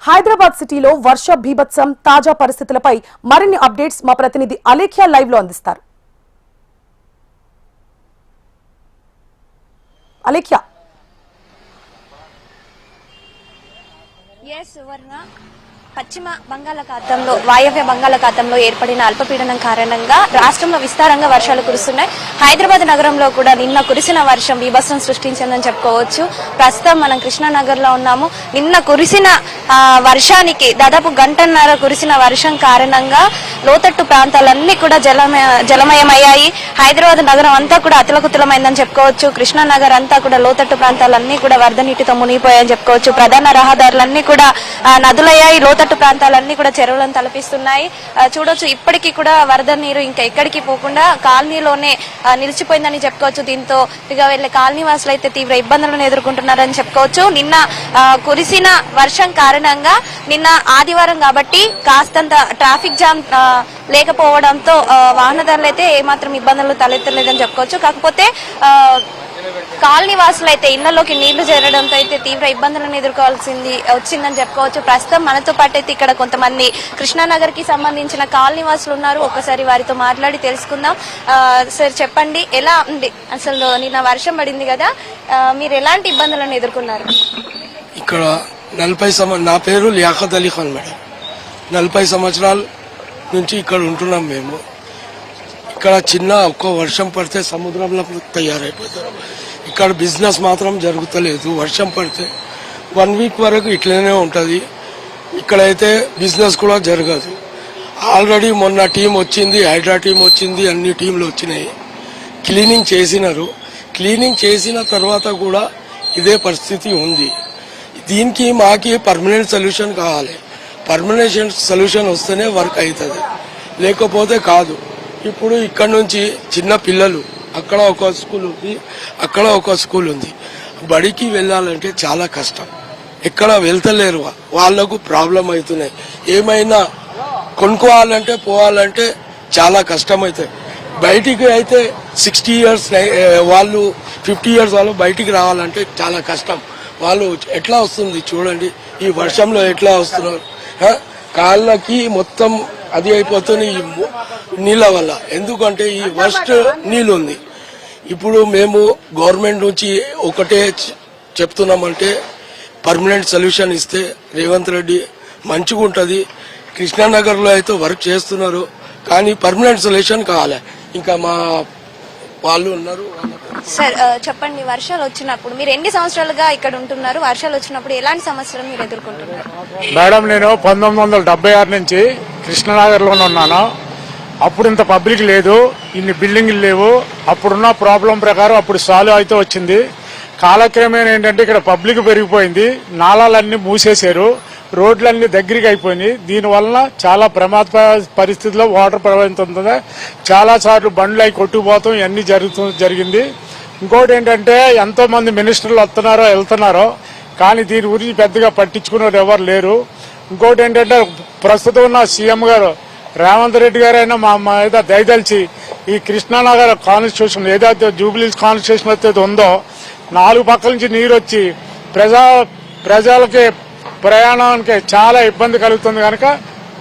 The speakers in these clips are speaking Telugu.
హైదరాబాద్ సిటీలో వర్ష బీభత్సం తాజా పరిస్థితులపై మరిన్ని అప్డేట్స్ మా ప్రతినిధి అలేఖ్య లైవ్ లో అందిస్తారు. అలేఖ్య. పశ్చిమ బంగాళాఖాతంలో వాయవ్య బంగాళాఖాతంలో ఏర్పడిన అల్పపీడనం కారణంగా రాష్ట్రంలో విస్తారంగా వర్షాలు కురుస్తున్నాయి. హైదరాబాద్ నగరంలో కూడా నిన్న కురిసిన వర్షం బీభత్సం సృష్టించిందని చెప్పుకోవచ్చు. ప్రస్తుతం మనం కృష్ణానగర్ లో ఉన్నాము. నిన్న కురిసిన వర్షానికి దాదాపు గంటన్నర కురిసిన వర్షం కారణంగా లోతట్టు ప్రాంతాలన్నీ కూడా జలమయమయ్యాయి. హైదరాబాద్ నగరం అంతా కూడా అతలకుతలమైందని చెప్పుకోవచ్చు. కృష్ణానగర్ అంతా కూడా లోతట్టు ప్రాంతాలన్నీ కూడా వరద నీటితో మునిగిపోయాయని చెప్పుకోవచ్చు. ప్రధాన రహదారులన్నీ కూడా నదులయ్యాయి. లోతట్టు ప్రాంతాలన్నీ కూడా చెరువులను తలపిస్తున్నాయి. చూడొచ్చు, ఇప్పటికీ కూడా వరద నీరు ఇంకా ఎక్కడికి పోకుండా కాలనీలోనే నిలిచిపోయిందని చెప్పుకోవచ్చు. దీంతో ఇక వెళ్లే కాలనీ వాసులు అయితే తీవ్ర ఇబ్బందులను ఎదుర్కొంటున్నారని చెప్పుకోవచ్చు. నిన్న కురిసిన వర్షం కారణంగా నిన్న ఆదివారం కాబట్టి కాస్తంత ట్రాఫిక్ జామ్ లేకపోవడంతో వాహనదారులు అయితే ఏమాత్రం ఇబ్బందులు తలెత్తలేదని చెప్పుకోవచ్చు. కాకపోతే కాలనీ వాసులు అయితే ఇళ్లలోకి నీళ్లు చేరడంతో అయితే తీవ్ర ఇబ్బందులను వచ్చిందని చెప్పుకోవచ్చు. ప్రస్తుతం మనతో పాటు అయితే ఇక్కడ కొంతమంది కృష్ణానగర్ కి సంబంధించిన కాలనీ వాసులు ఉన్నారు. ఒకసారి వారితో మాట్లాడి తెలుసుకుందాం. సార్, చెప్పండి, ఎలా ఉంది అసలు? నిన్న వర్షం పడింది కదా, మీరు ఎలాంటి ఇబ్బందులను ఎదుర్కొన్నారు? ఇక్కడ నా పేరు లియాఖత్ అలీ ఖాన్ మేడం. 40 సంవత్సరాల నుంచి ఇక్కడ ఉంటున్నాం మేము. ఇక్కడ చిన్న ఒక్క వర్షం పడితే సముద్రంలో తయారైపోతారు. ఇక్కడ బిజినెస్ మాత్రం జరుగుతలేదు. వర్షం పడితే 1 వీక్ వరకు ఇట్లనే ఉంటుంది. ఇక్కడైతే బిజినెస్ కూడా జరగదు. ఆల్రెడీ మొన్న టీం వచ్చింది, హైడ్రా టీం వచ్చింది, అన్ని టీంలు వచ్చినాయి. క్లీనింగ్ చేసినారు. క్లీనింగ్ చేసిన తర్వాత కూడా ఇదే పరిస్థితి ఉంది. దీనికి మాకి పర్మనెంట్ సొల్యూషన్ కావాలి. పర్మనెంట్ సొల్యూషన్ వస్తేనే వర్క్ అవుతుంది, లేకపోతే కాదు. ఇప్పుడు ఇక్కడ నుంచి చిన్న పిల్లలు, అక్కడ ఒక స్కూల్ ఉంది, అక్కడ ఒక స్కూల్ ఉంది. బడికి వెళ్ళాలంటే చాలా కష్టం. ఎక్కడ వెళ్తలేరు, వాళ్లకు ప్రాబ్లం అవుతున్నాయి. ఏమైనా కొనుక్కోవాలంటే పోవాలంటే చాలా కష్టం అవుతాయి. బయటికి అయితే 60 ఇయర్స్ వాళ్ళు, 50 ఇయర్స్ వాళ్ళు బయటికి రావాలంటే చాలా కష్టం. వాళ్ళు ఎట్లా వస్తుంది చూడండి, ఈ వర్షంలో ఎట్లా వస్తున్నారు. కాళ్ళకి మొత్తం అది అయిపోతుంది ఈ నీళ్ళ వల్ల. ఎందుకంటే ఈ వర్స్ట్ నీళ్ళు ఉంది. ఇప్పుడు మేము గవర్నమెంట్ నుంచి ఒకటే చెప్తున్నామంటే పర్మనెంట్ సొల్యూషన్ ఇస్తే రేవంత్ రెడ్డి మంచిగా ఉంటుంది. కృష్ణానగర్ లో అయితే వర్క్ చేస్తున్నారు, కానీ పర్మనెంట్ సొల్యూషన్ కావాలి. ఇంకా మా వాళ్ళు ఉన్నారు. సార్, చెప్పండి, వర్షాలు వచ్చినప్పుడు మీరు ఎన్ని సంవత్సరాలుగా ఇక్కడ ఉంటున్నారు? వర్షాలు వచ్చినప్పుడు ఎలాంటి సమస్యలు మీరు ఎదుర్కొంటున్నారు? మేడం, నేను 1976 నుంచి కృష్ణానగర్ లోనే ఉన్నాను. అప్పుడు ఇంత పబ్లిక్ లేదు, ఇన్ని బిల్డింగ్లు లేవు. అప్పుడున్న ప్రాబ్లం ప్రకారం అప్పుడు సాల్వ్ అయితే వచ్చింది. కాలక్రమేణా ఏంటంటే ఇక్కడ పబ్లిక్ పెరిగిపోయింది, నాలాలన్నీ మూసేశారు, రోడ్లన్నీ దగ్గరికి అయిపోయినాయి. దీనివల్ల చాలా ప్రమాద పరిస్థితుల్లో వాటర్ ప్రవహిస్తుంది. చాలా సార్లు బండ్లు అయి కొట్టుకుపోతాం, ఇవన్నీ జరిగింది. ఇంకోటి ఏంటంటే ఎంతో మంది మినిస్టర్లు వస్తున్నారో వెళ్తున్నారో, కానీ దీని గురించి పెద్దగా పట్టించుకునేవారు ఎవరు లేరు. ఇంకోటి ఏంటంటే ప్రస్తుతం ఉన్న సీఎం గారు రేవంత్ రెడ్డి గారైనా మా మీద దయదలిచి ఈ కృష్ణానగర్ కాన్స్టిట్యూషన్ ఏదైతే జూబ్లీస్ కాన్స్టిట్యూషన్ అయితే ఉందో 4 పక్కల నుంచి నీరు వచ్చి ప్రజలకి ప్రయాణానికి చాలా ఇబ్బంది కలుగుతుంది. కనుక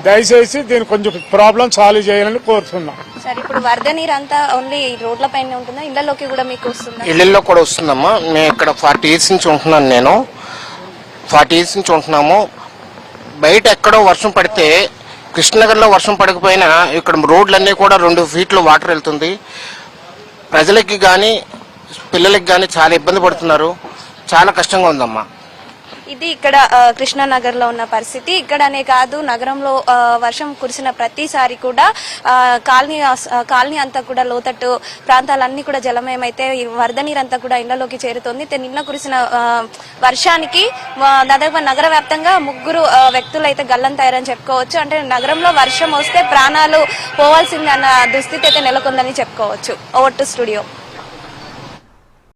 దయచేసి దీన్ని కొంచెం ప్రాబ్లం సాల్వ్ చేయాలని కోరుతున్నాం. సార్, ఇప్పుడు వరద నీరు అంతా ఓన్లీ రోడ్ల పైన ఉంటుందా? ఇళ్లలోకి కూడా మీకు వస్తుందా? ఇళ్లలో కూడా వస్తుందమ్మా. మేము ఇక్కడ 40 ఇయర్స్ నుంచి ఉంటున్నాను. నేను 40 ఇయర్స్ నుంచి ఉంటున్నాము. బయట ఎక్కడో వర్షం పడితే, కృష్ణనగర్లో వర్షం పడకపోయినా ఇక్కడ రోడ్లన్నీ కూడా 2 ఫీట్లు వాటర్ వెళ్తుంది. ప్రజలకి కానీ పిల్లలకి కానీ చాలా ఇబ్బంది పడుతున్నారు. చాలా కష్టంగా ఉందమ్మా. ఇది ఇక్కడ కృష్ణానగర్ లో ఉన్న పరిస్థితి. ఇక్కడనే కాదు, నగరంలో వర్షం కురిసిన ప్రతిసారి కూడా కాలనీ అంతా కూడా లోతట్టు ప్రాంతాలన్నీ కూడా జలమయమైతే వరద నీరంతా కూడా ఇళ్లలోకి చేరుతోంది. నిన్న కురిసిన వర్షానికి దాదాపు నగర వ్యాప్తంగా 3 వ్యక్తులు అయితే గల్లంతయ్యారని చెప్పుకోవచ్చు. అంటే నగరంలో వర్షం వస్తే ప్రాణాలు పోవాల్సిందే అన్న దుస్థితి అయితే నెలకొందని చెప్పుకోవచ్చు. Over to studio.